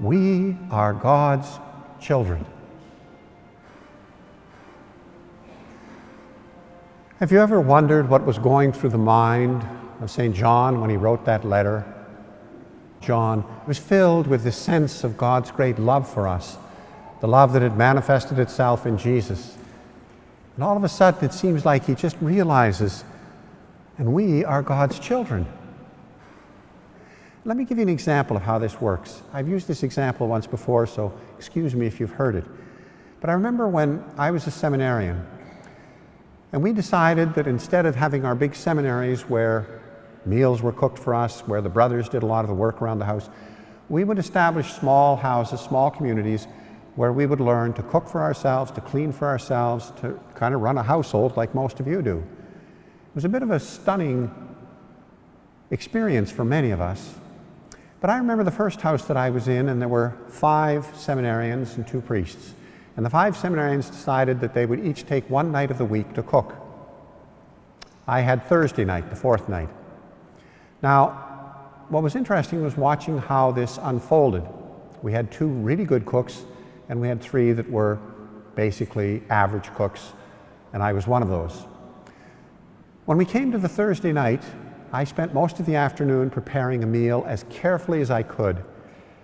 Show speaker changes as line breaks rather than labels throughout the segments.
We are God's children. Have you ever wondered what was going through the mind of St. John when he wrote that letter? John was filled with this sense of God's great love for us, the love that had manifested itself in Jesus. And all of a sudden it seems like he just realizes, and we are God's children. Let me give you an example of how this works. I've used this example once before, so excuse me if you've heard it. But I remember when I was a seminarian, and we decided that instead of having our big seminaries where meals were cooked for us, where the brothers did a lot of the work around the house, we would establish small houses, small communities, where we would learn to cook for ourselves, to clean for ourselves, to kind of run a household like most of you do. It was a bit of a stunning experience for many of us. But I remember the first house that I was in, and there were 5 seminarians and 2 priests. And the 5 seminarians decided that they would each take one night of the week to cook. I had Thursday night, the 4th night. Now, what was interesting was watching how this unfolded. We had 2 really good cooks, and we had 3 that were basically average cooks, and I was one of those. When we came to the Thursday night, I spent most of the afternoon preparing a meal as carefully as I could.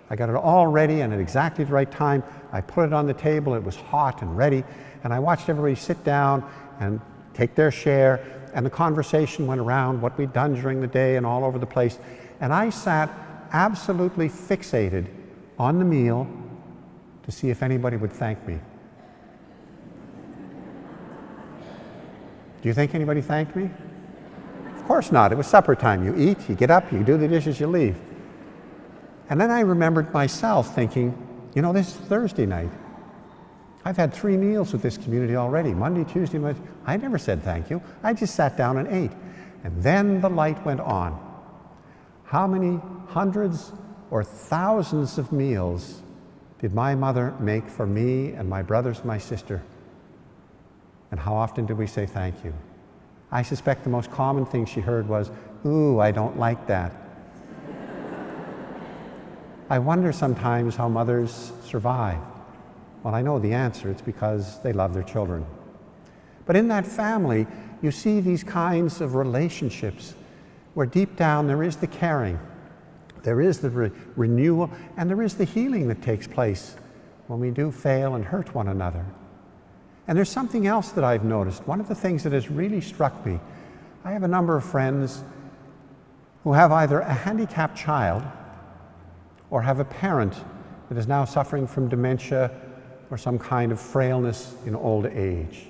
I got it all ready, and at exactly the right time, I put it on the table. It was hot and ready, and I watched everybody sit down and take their share, and the conversation went around what we'd done during the day and all over the place. And I sat absolutely fixated on the meal to see if anybody would thank me. Do you think anybody thanked me? Of course not. It was supper time. You eat, you get up, you do the dishes, you leave. And then I remembered myself thinking, you know, this is Thursday night. I've had 3 meals with this community already, Monday, Tuesday, Wednesday. I never said thank you. I just sat down and ate. And then the light went on. How many hundreds or thousands of meals did my mother make for me and my brothers and my sister? And how often did we say thank you? I suspect the most common thing she heard was, "Ooh, I don't like that." I wonder sometimes how mothers survive. Well, I know the answer. It's because they love their children. But in that family, you see these kinds of relationships where deep down there is the caring, there is the renewal, and there is the healing that takes place when we do fail and hurt one another. And there's something else that I've noticed. One of the things that has really struck me, I have a number of friends who have either a handicapped child or have a parent that is now suffering from dementia or some kind of frailness in old age.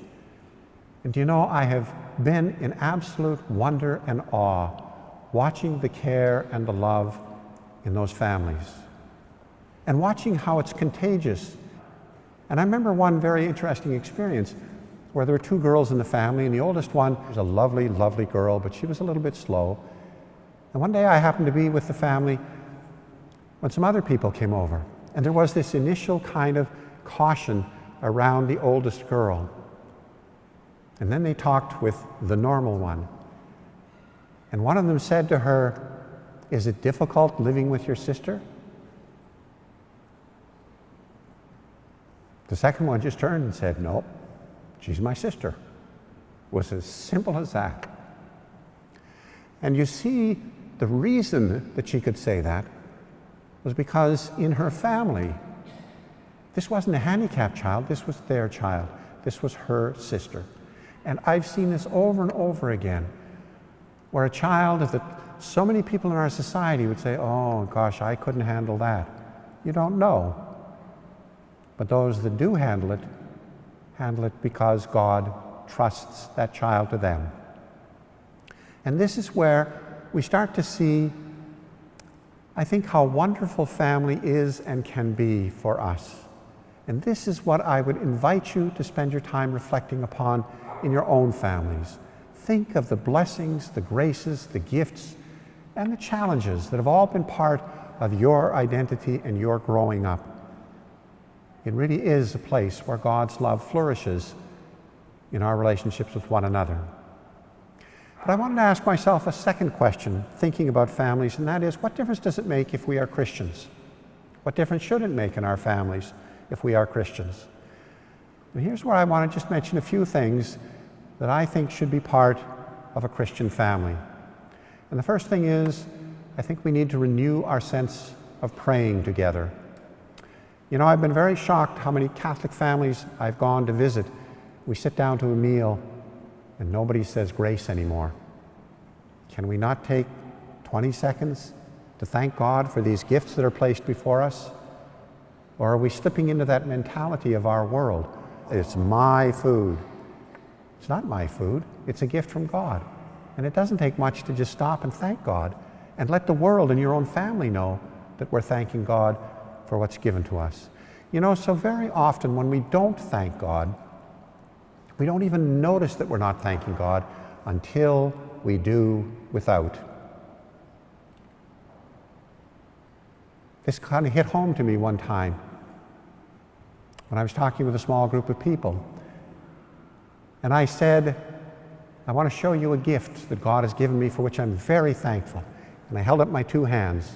And do you know, I have been in absolute wonder and awe watching the care and the love in those families and watching how it's contagious. And I remember one very interesting experience where there were 2 girls in the family, and the oldest one was a lovely, lovely girl, but she was a little bit slow. And one day I happened to be with the family when some other people came over, and there was this initial kind of caution around the oldest girl. And then they talked with the normal one. And one of them said to her, "Is it difficult living with your sister?" The second one just turned and said, "No, she's my sister." It was as simple as that. And you see, the reason that she could say that was because in her family, this wasn't a handicapped child, this was their child. This was her sister. And I've seen this over and over again, where a child that so many people in our society would say, "Oh gosh, I couldn't handle that." You don't know. But those that do handle it because God trusts that child to them. And this is where we start to see, I think, how wonderful family is and can be for us. And this is what I would invite you to spend your time reflecting upon in your own families. Think of the blessings, the graces, the gifts, and the challenges that have all been part of your identity and your growing up. It really is a place where God's love flourishes in our relationships with one another. But I wanted to ask myself a second question, thinking about families, and that is, what difference does it make if we are Christians? What difference should it make in our families if we are Christians? And here's where I want to just mention a few things that I think should be part of a Christian family. And the first thing is, I think we need to renew our sense of praying together. You know, I've been very shocked how many Catholic families I've gone to visit. We sit down to a meal and nobody says grace anymore. Can we not take 20 seconds to thank God for these gifts that are placed before us? Or are we slipping into that mentality of our world? It's my food. It's not my food. It's a gift from God. And it doesn't take much to just stop and thank God and let the world and your own family know that we're thanking God for what's given to us. You know, so very often when we don't thank God, we don't even notice that we're not thanking God until we do without. This kind of hit home to me one time when I was talking with a small group of people. And I said, I want to show you a gift that God has given me for which I'm very thankful. And I held up my two hands.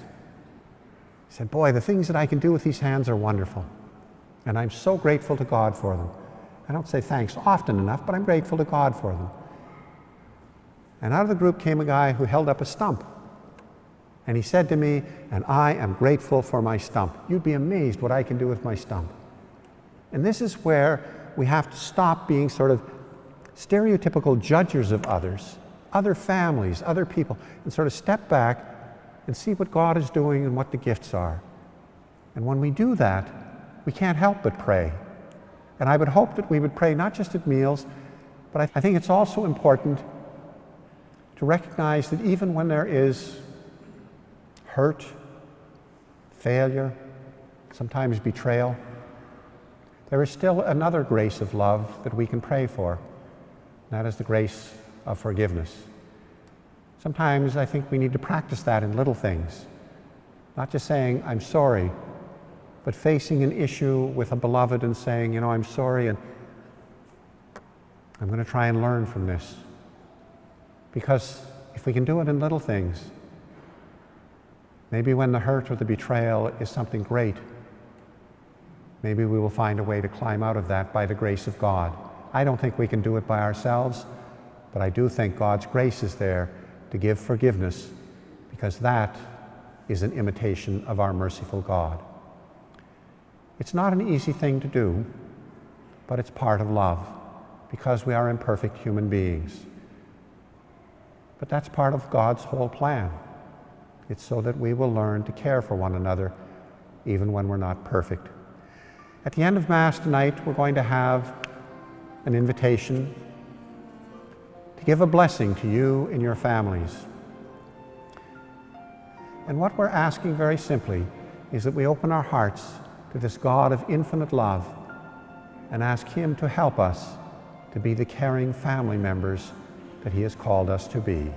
I said, boy, the things that I can do with these hands are wonderful. And I'm so grateful to God for them. I don't say thanks often enough, but I'm grateful to God for them. And out of the group came a guy who held up a stump. And he said to me, and I am grateful for my stump. You'd be amazed what I can do with my stump. And this is where we have to stop being sort of stereotypical judges of others, other families, other people, and sort of step back and see what God is doing and what the gifts are. And when we do that, we can't help but pray. And I would hope that we would pray not just at meals, but I think it's also important to recognize that even when there is hurt, failure, sometimes betrayal, there is still another grace of love that we can pray for. And that is the grace of forgiveness. Sometimes I think we need to practice that in little things. Not just saying, I'm sorry, but facing an issue with a beloved and saying, you know, I'm sorry and I'm going to try and learn from this. Because if we can do it in little things, maybe when the hurt or the betrayal is something great, maybe we will find a way to climb out of that by the grace of God. I don't think we can do it by ourselves, but I do think God's grace is there to give forgiveness, because that is an imitation of our merciful God. It's not an easy thing to do, but it's part of love, because we are imperfect human beings. But that's part of God's whole plan. It's so that we will learn to care for one another, even when we're not perfect. At the end of Mass tonight, we're going to have an invitation to give a blessing to you and your families. And what we're asking very simply is that we open our hearts to this God of infinite love and ask Him to help us to be the caring family members that He has called us to be.